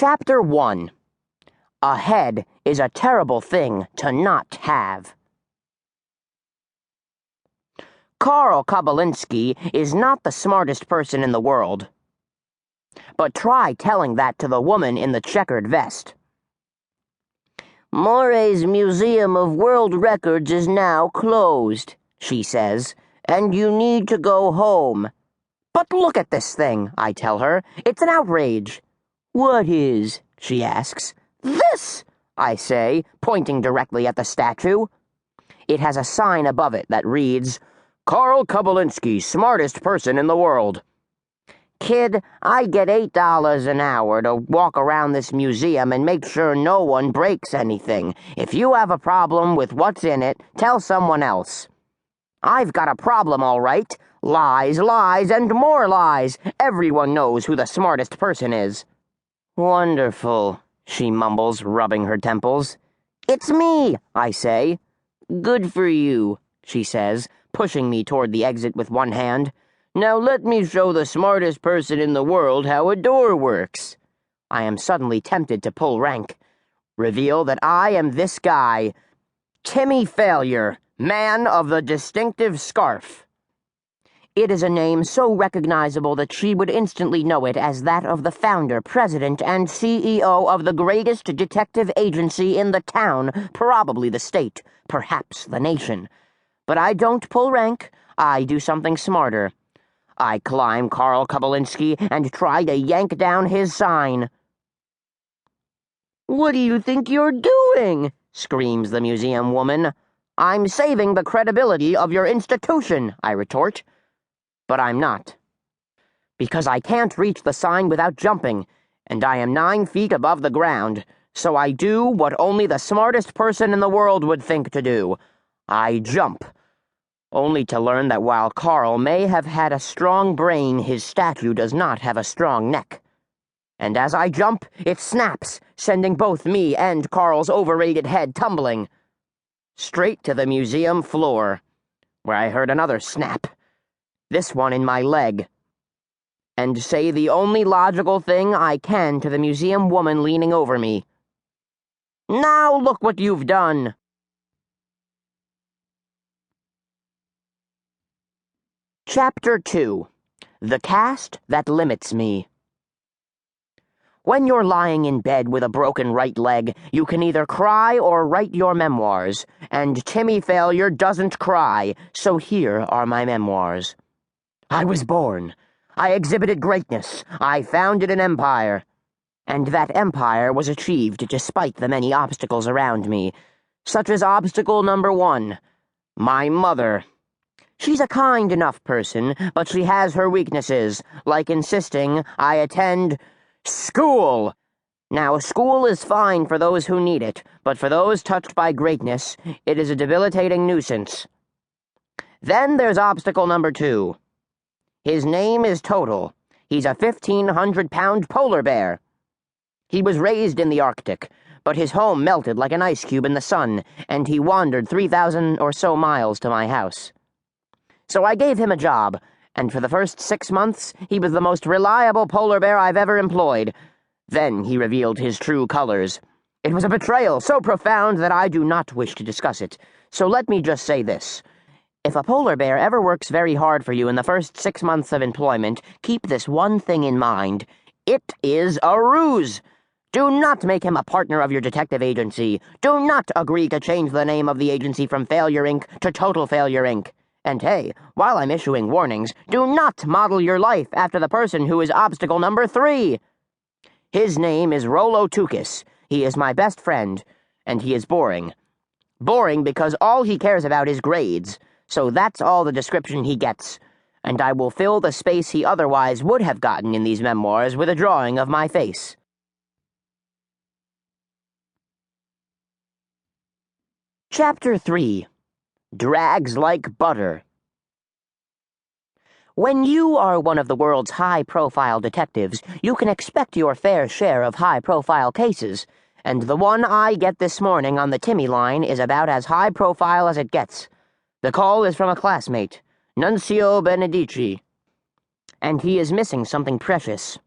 Chapter 1. A head is a terrible thing to not have. Karl Kabalinski is not the smartest person in the world. But try telling that to the woman in the checkered vest. "Morey's Museum of World Records is now closed," she says, "and you need to go home." "But look at this thing," I tell her. "It's an outrage." "What is?" she asks. "This," I say, pointing directly at the statue. It has a sign above it that reads, "Karl Kabalinski, smartest person in the world." "Kid, I get $8 an hour to walk around this museum and make sure no one breaks anything. If you have a problem with what's in it, tell someone else." "I've got a problem, all right. Lies, lies, and more lies. Everyone knows who the smartest person is." "Wonderful," she mumbles, rubbing her temples. "It's me," I say. "Good for you," she says, pushing me toward the exit with one hand. "Now let me show the smartest person in the world how a door works." I am suddenly tempted to pull rank. Reveal that I am this guy, Timmy Failure, man of the distinctive scarf. It is a name so recognizable that she would instantly know it as that of the founder, president, and CEO of the greatest detective agency in the town, probably the state, perhaps the nation. But I don't pull rank. I do something smarter. I climb Karl Kabalinski and try to yank down his sign. "What do you think you're doing?" screams the museum woman. "I'm saving the credibility of your institution," I retort. But I'm not. Because I can't reach the sign without jumping, and I am 9 feet above the ground, so I do what only the smartest person in the world would think to do. I jump. Only to learn that while Karl may have had a strong brain, his statue does not have a strong neck. And as I jump, it snaps, sending both me and Karl's overrated head tumbling. Straight to the museum floor, where I heard another snap. This one in my leg. And say the only logical thing I can to the museum woman leaning over me. "Now look what you've done." Chapter 2. The Cast That Limits Me. When you're lying in bed with a broken right leg, you can either cry or write your memoirs, and Timmy Failure doesn't cry, so here are my memoirs. I was born. I exhibited greatness. I founded an empire. And that empire was achieved despite the many obstacles around me, such as obstacle number 1, my mother. She's a kind enough person, but she has her weaknesses, like insisting I attend school. Now, school is fine for those who need it, but for those touched by greatness, it is a debilitating nuisance. Then there's obstacle number 2. His name is Total. He's a 1,500-pound polar bear. He was raised in the Arctic, but his home melted like an ice cube in the sun, and he wandered 3,000 or so miles to my house. So I gave him a job, and for the first 6 months, he was the most reliable polar bear I've ever employed. Then he revealed his true colors. It was a betrayal so profound that I do not wish to discuss it, so let me just say this. If a polar bear ever works very hard for you in the first 6 months of employment, keep this one thing in mind. It is a ruse. Do not make him a partner of your detective agency. Do not agree to change the name of the agency from Failure Inc. to Total Failure Inc. And hey, while I'm issuing warnings, do not model your life after the person who is obstacle number 3. His name is Rolo Tukis. He is my best friend, and he is boring. Boring because all he cares about is grades. So that's all the description he gets, and I will fill the space he otherwise would have gotten in these memoirs with a drawing of my face. Chapter 3. Drags Like Butter. When you are one of the world's high-profile detectives, you can expect your fair share of high-profile cases, and the one I get this morning on the Timmy line is about as high-profile as it gets. The call is from a classmate, Nunzio Benedici, and he is missing something precious.